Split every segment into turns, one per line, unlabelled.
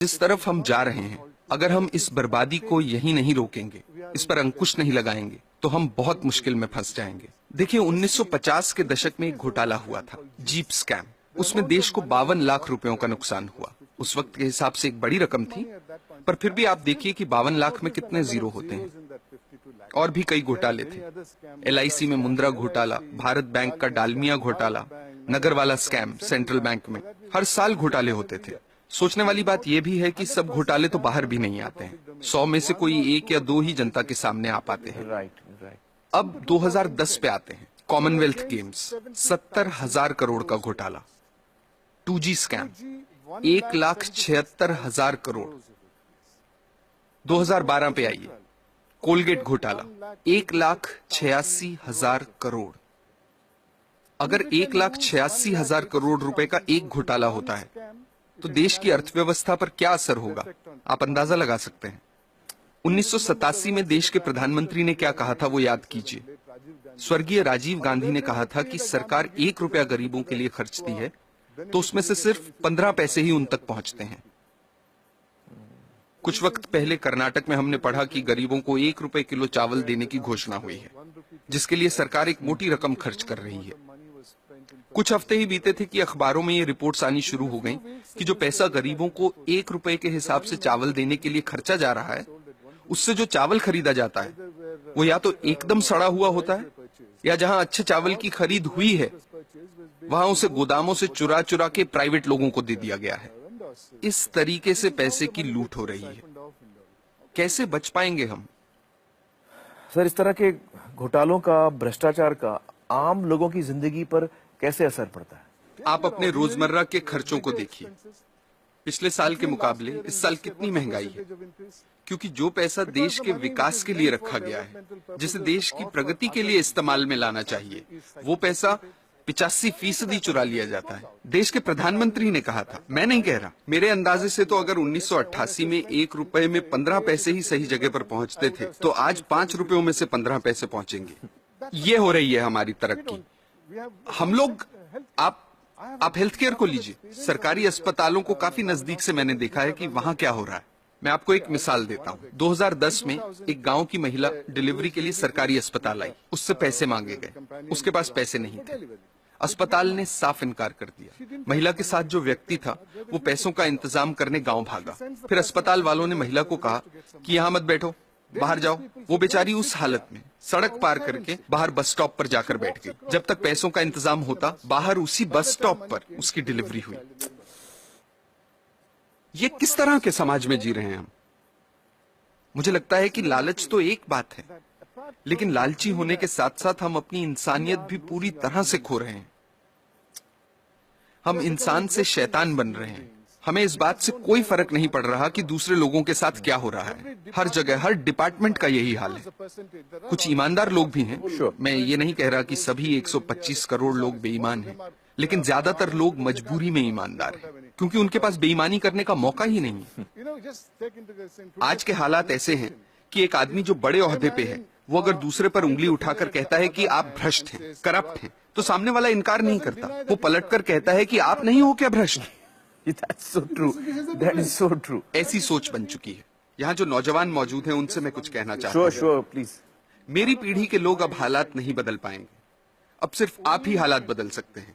जिस तरफ हम जा रहे हैं, अगर हम इस बर्बादी को यहीं नहीं रोकेंगे, इस पर अंकुश नहीं लगाएंगे, तो हम बहुत मुश्किल में फंस जाएंगे। देखिए, 1950 के दशक में एक घोटाला हुआ था, जीप स्कैम। उसमें देश को 52 लाख रुपयों का नुकसान हुआ। उस वक्त के हिसाब से एक बड़ी रकम थी, पर फिर भी आप देखिए कि 52 लाख में कितने जीरो होते हैं। और भी कई घोटाले थे, LIC में मुंद्रा घोटाला, भारत बैंक का डालमिया घोटाला, नगरवाला स्कैम सेंट्रल बैंक में। हर साल घोटाले होते थे। सोचने वाली बात यह भी है कि सब घोटाले तो बाहर भी नहीं आते हैं। 100 में से कोई 1 या 2 ही जनता के सामने आ पाते हैं। अब 2010 पे आते हैं। कॉमनवेल्थ गेम्स, 70,000 करोड़ का घोटाला। 2G scam, 1,76,000 crore. 2012 पे आइए, कोलगेट घोटाला, 1,86,000 करोड़। अगर 1,86,000 करोड़ रुपए का एक घोटाला होता है, तो देश की अर्थव्यवस्था पर क्या असर होगा, आप अंदाजा लगा सकते हैं। 1987 में देश के प्रधानमंत्री ने क्या कहा था, वो याद कीजिए। स्वर्गीय राजीव गांधी ने कहा था कि सरकार 1 रुपया गरीबों के लिए खर्चती है, तो उसमें से सिर्फ 15 पैसे ही उन तक पहुंचते हैं। कुछ वक्त पहले कर्नाटक में हमने पढ़ा कि गरीबों को 1 रुपए किलो चावल देने की घोषणा हुई है, जिसके लिए सरकार एक मोटी रकम खर्च कर रही है। कुछ हफ्ते ही बीते थे कि अखबारों में ये रिपोर्ट्स आनी शुरू हो गईं कि जो पैसा गरीबों को 1 रुपए के हिसाब से चावल देने के लिए खर्चा जा रहा है, उससे जो चावल खरीदा जाता है, वो या तो एकदम सड़ा हुआ होता है, या जहां अच्छे चावल की खरीद हुई है, वहां उसे गोदामों से चुरा चुरा के प्राइवेट लोगों को दे दिया गया है। इस तरीके से पैसे की लूट हो रही है। कैसे बच पाएंगे हम?
सर, इस तरह के घोटालों का, भ्रष्टाचार का आम लोगों की जिंदगी पर कैसे असर पड़ता है?
आप अपने रोजमर्रा के खर्चों को देखिए। पिछले साल के मुकाबले इस साल कितनी महंगाई है, क्योंकि जो पैसा देश के विकास के लिए रखा गया है, जिसे देश की प्रगति के लिए इस्तेमाल में लाना चाहिए, वो पैसा 85% चुरा लिया जाता है। देश के प्रधानमंत्री ने कहा था, मैं नहीं कह रहा, मेरे अंदाजे से तो अगर 1988 में 1 रुपए में 15 पैसे ही सही जगह पर पहुंचते थे, तो आज 5 रुपयों में से 15 पैसे पहुंचेंगे। ये हो रही है हमारी तरक्की। हम लोग, आप हेल्थ केयर को लीजिए। सरकारी अस्पतालों को काफी नजदीक से मैंने देखा है कि वहां क्या हो रहा है। मैं आपको एक मिसाल देता हूं। 2010 में एक गांव की महिला डिलीवरी के लिए सरकारी अस्पताल आई। उससे पैसे मांगे गए, उसके पास पैसे नहीं थे। अस्पताल ने साफ इनकार कर दिया। महिला के साथ जो व्यक्ति था, वो पैसों का इंतजाम करने गांव भागा। फिर अस्पताल वालों ने महिला को कहा कि यहां मत बैठो, बाहर जाओ। वो बेचारी उस हालत में सड़क पार करके बाहर बस स्टॉप पर जाकर बैठ गई। जब तक पैसों का इंतजाम होता, बाहर उसी बस स्टॉप पर उसकी डिलीवरी हुई। ये किस तरह के समाज में जी रहे हैं हम? मुझे लगता है कि लालच तो एक बात है, लेकिन लालची होने के साथ साथ हम अपनी इंसानियत भी पूरी तरह से खो रहे हैं। हम इंसान से शैतान बन रहे हैं। हमें इस बात से कोई फर्क नहीं पड़ रहा कि दूसरे लोगों के साथ क्या हो रहा है। हर जगह, हर डिपार्टमेंट का यही हाल है। कुछ ईमानदार लोग भी हैं। मैं ये नहीं कह रहा कि सभी 125 करोड़ लोग बेईमान हैं, लेकिन ज्यादातर लोग मजबूरी में ईमानदार हैं, क्योंकि उनके पास बेईमानी करने का मौका ही नहीं है। आज के हालात ऐसे हैं कि एक आदमी जो बड़े ओहदे पे है, वो अगर दूसरे पर उंगली उठाकर कहता है कि आप भ्रष्ट हैं, करप्ट हैं, तो सामने वाला इनकार नहीं करता। वो पलटकर कहता है कि आप नहीं हो क्या भ्रष्ट?
That's so true. That is so true.
ऐसी सोच बन चुकी है। यहाँ जो नौजवान मौजूद हैं, उनसे मैं कुछ कहना चाहता हूँ।
Sure, please.
मेरी पीढ़ी के लोग अब हालात नहीं बदल पाएंगे। अब सिर्फ आप ही हालात बदल सकते हैं।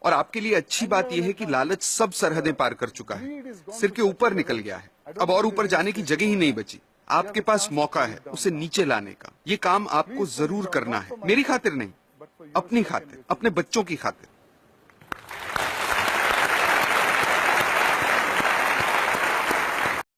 और आपके लिए अच्छी बात यह है कि लालच सब सरहदें पार कर चुका है, सिर के ऊपर निकल गया है। अब और ऊपर जाने की जगह ही नहीं बची। आपके पास मौका है उसे नीचे लाने का। ये काम आपको जरूर करना है, मेरी खातिर नहीं, अपनी खातिर, अपने बच्चों की खातिर।